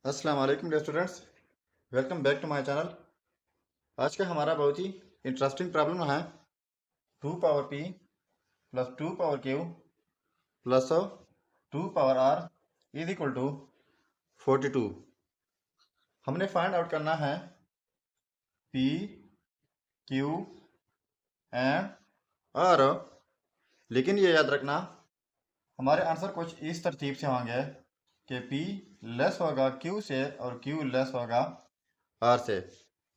अस्सलाम वालेकुम dear students, welcome back to my channel. आज का हमारा बहुत ही इंटरेस्टिंग प्रॉब्लम है 2 power p plus 2 power q plus 2 power r is equal to 42। हमने फाइंड आउट करना है p, q एंड r। लेकिन ये याद रखना हमारे आंसर कुछ इस तरतीब से होंगे कि p लेस होगा q से और q लेस होगा r से,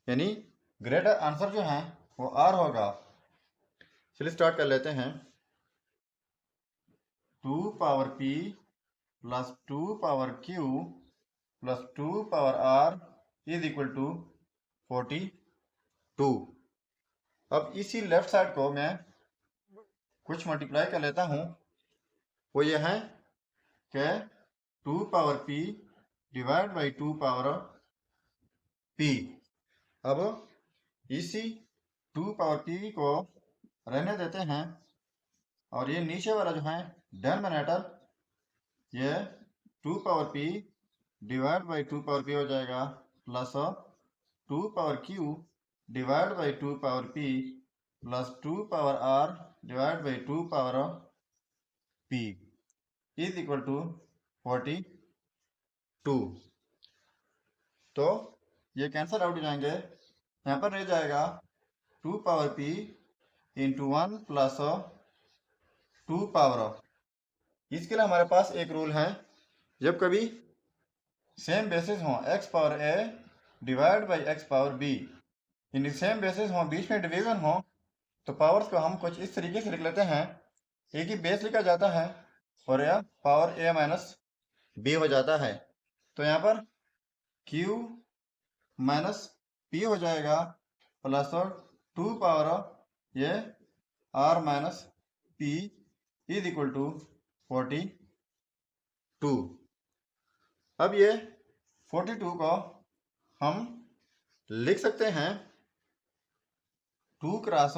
यानी ग्रेटर आंसर जो है वो r होगा। चलिए स्टार्ट कर लेते हैं। 2 power p plus 2 power q plus 2 power r is equal to 42। अब इसी लेफ्ट साइड को मैं कुछ मल्टीप्लाई कर लेता हूँ। वो ये है कि 2 power p divide by 2 power p। अब इसी 2 पावर p को रहने देते हैं और ये नीचे वाला जो है डिनोमिनेटर ये 2 power p divide by 2 power p हो जाएगा plus 2 power q divide by 2 power p plus 2 power r divide by 2 power p is equal to 42। तो ये कैंसल आउट हो जाएंगे। यहाँ पर रह जाएगा 2 power p into 1 plus 2 power. इसके लिए हमारे पास एक रूल है, जब कभी सेम बेसिस हो x power a divide by x power b, यानी सेम बेसिस हो, बीच में डिवीजन हो, तो पावर्स को हम कुछ इस तरीके से लिख लेते हैं। एक ही बेस लिखा जाता है और यह पावर a माइनस b हो जाता है। तो यहाँ पर q माइनस p हो जाएगा प्लस 2 पावर ये r minus p is equal to 42। अब ये 42 को हम लिख सकते हैं 2 क्रॉस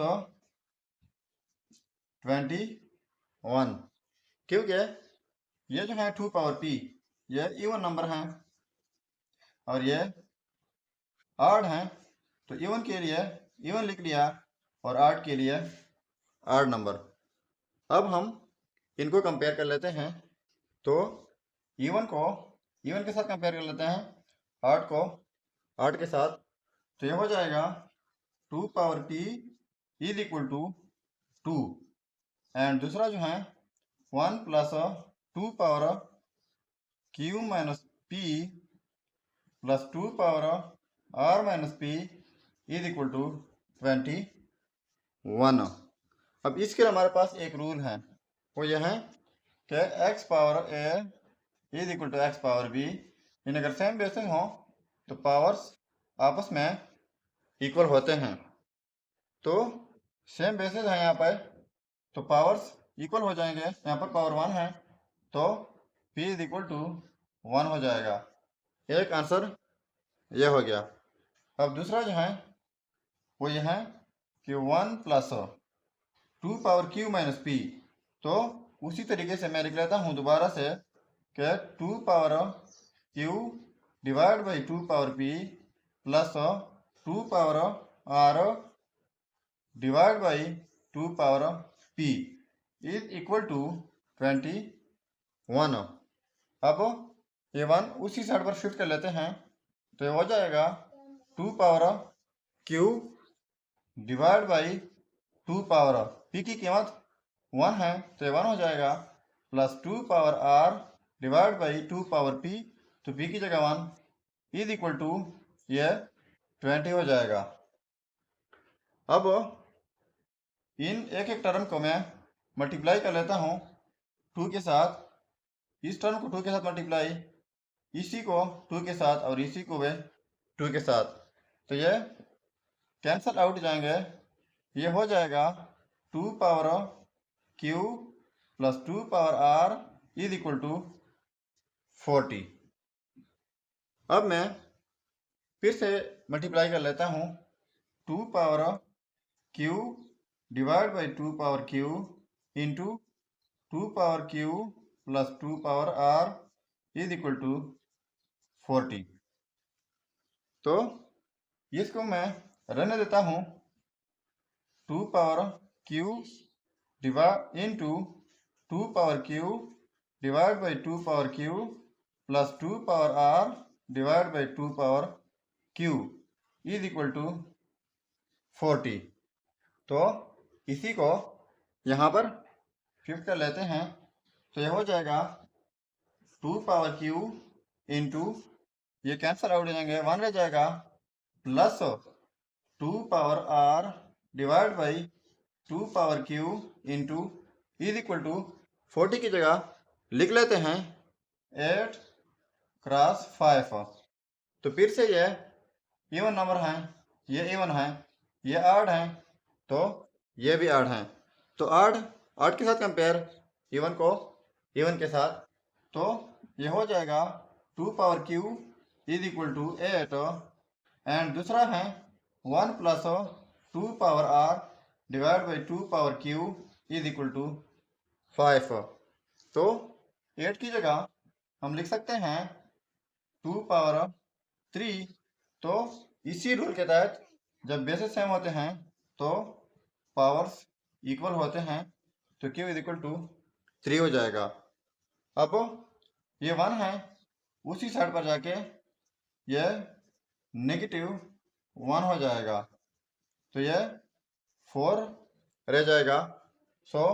21, क्योंकि ये जो है 2 पावर p ये इवन नंबर है और ये ऑड है, तो इवन के लिए इवन लिख लिया और ऑड के लिए ऑड नंबर। अब हम इनको कंपेयर कर लेते हैं, तो इवन को इवन के साथ कंपेयर कर लेते हैं, ऑड को ऑड के साथ। तो ये हो जाएगा 2 power p is equal to 2 and दूसरा जो है 1 plus 2 power q minus p plus 2 power r minus p is equal to 21। अब इसके लिए हमारे पास एक रूल है, वो यह है कि x power a is equal to x power b, इन अगर सेम बेसिस हो तो पावर्स आपस में इक्वल होते हैं। तो सेम बेसिस है यहाँ पर, तो पावर्स इक्वल हो जाएंगे। यहाँ पर पावर 1 है तो p इज इक्वल टू 1 हो जाएगा। एक आंसर यह हो गया। अब दूसरा जो है वो यह है कि 1 plus 2 power q minus p, तो उसी तरीके से मैं लिख लेता हूँ दोबारा से कि 2 power q divide by 2 power p plus 2 power r divide by 2 power p is equal to 21। अब ये 1 उसी साइड पर शिफ्ट कर लेते हैं, तो ये हो जाएगा 2 power q divide by 2 power p की कीमत 1 है तो ये 1 हो जाएगा, plus 2 power r divide by 2 power p, तो p की जगह 1 इज इक्वल टू ये 20 हो जाएगा। अब इन एक एक टर्म को मैं मल्टीप्लाई कर लेता हूँ 2 के साथ। इस टर्म को 2 के साथ मल्टीप्लाई, इसी को 2 के साथ और इसी को वे 2 के साथ, तो ये कैंसल आउट जाएंगे। ये हो जाएगा 2 power q plus 2 power r is equal to 40। अब मैं फिर से मल्टीप्लाई कर लेता हूँ 2 power q divide by 2 power q into 2 power q plus 2 power r is equal to 40। तो इसको मैं रहने देता हूँ 2 power q divide into 2 power q divide by 2 power q plus 2 power r divide by 2 power q is equal to 40। तो इसी को यहाँ पर शिफ्ट कर लेते हैं, तो यह हो जाएगा 2 पावर क्यू इंटू, ये कैंसिल आउट हो जाएंगे, 1 रह जाएगा, plus 2 power r divide by 2 power q into is equal to 40 की जगह लिख लेते हैं 8 क्रॉस 5। तो फिर से ये इवन नंबर हैं, ये इवन है, ये आड हैं, तो ये भी आड हैं। तो आड के साथ कंपेयर इवन को इवन के साथ, तो ये हो जाएगा 2 power q is equal to 8 and दूसरा है 1 plus 2 power r divide by 2 power q is equal to 5। तो 8 की जगह हम लिख सकते हैं 2 पावर 3। तो इसी रूल के तहत जब बेसिस सेम होते हैं तो पावर्स इक्वल होते हैं, तो क्यू इज इक्वल टू 3 हो जाएगा। अब ये 1 है, उसी साइड पर जाके ये नेगेटिव 1 हो जाएगा, तो ये 4 रह जाएगा। So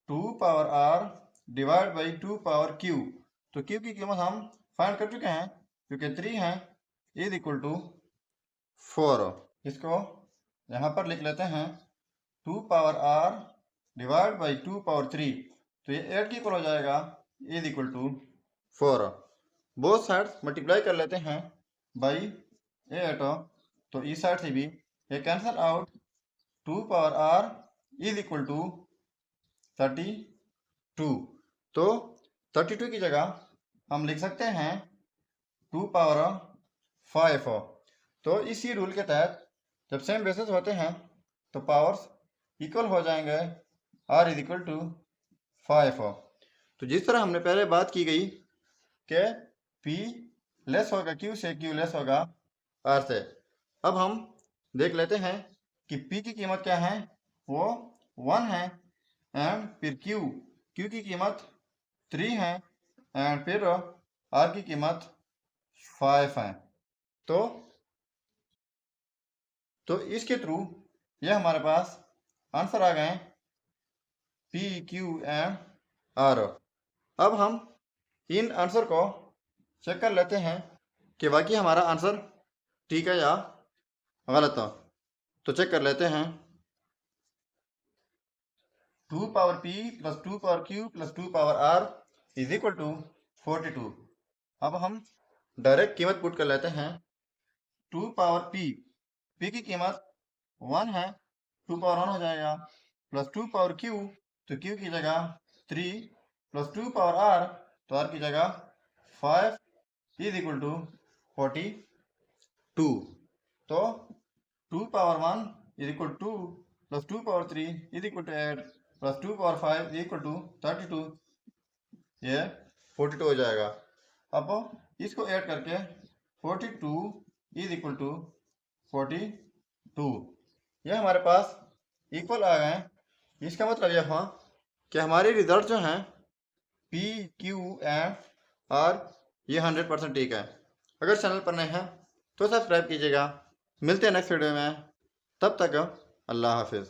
2 power r divide by 2 power q, तो क्यू की कीमत हम फाइंड कर चुके हैं क्योंकि 3 है, इज इक्वल टू 4। इसको यहाँ पर लिख लेते हैं 2 power r divide by 2 power 3, तो ये 8 की इक्वल हो जाएगा, is equal to 4। Both sides multiply कर लेते हैं बाई 8, तो इस साइड से भी ये cancel out, 2 power r is equal to 32। तो 32 की जगह हम लिख सकते हैं 2 पावर 5। तो इसी रूल के तहत जब सेम बेसिस होते हैं तो पावर्स इक्वल हो जाएंगे, आर इज इक्वल टू 5। तो जिस तरह हमने पहले बात की गई कि P लेस होगा Q से, Q लेस होगा R से, अब हम देख लेते हैं कि P की कीमत क्या है, वो 1 है, एंड फिर Q की कीमत 3 है, एंड फिर R की कीमत 5 है। तो इसके थ्रू ये हमारे पास आंसर आ गए P, Q एंड R। अब हम इन आंसर को चेक कर लेते हैं कि बाकी हमारा आंसर ठीक है या गलत है। तो चेक कर लेते हैं 2 power P plus 2 power Q plus 2 power R is equal to 42। अब हम डायरेक्ट कीमत पुट कर लेते हैं 2 पावर P की कीमत 1 है, 2 पावर 1 हो जाएगा, प्लस 2 पावर Q, तो Q की जगह 3, प्लस 2 पावर R, तो R की जगह 5 इज इक्वल टू 42। तो 2 power 1 is equal to 2 plus 2 power 3 is equal to 8 plus 2 power 5 is equal to 32, ये 42 हो जाएगा। अब इसको ऐड करके 42 इज इक्वल टू 42, ये हमारे पास इक्वल आ गए। इसका मतलब यह हुआ कि हमारे रिजल्ट जो हैं P, Q एंड R ये 100% ठीक है। अगर चैनल पर नए हैं तो सब्सक्राइब कीजिएगा। मिलते हैं नेक्स्ट वीडियो में, तब तक अल्लाह हाफिज़।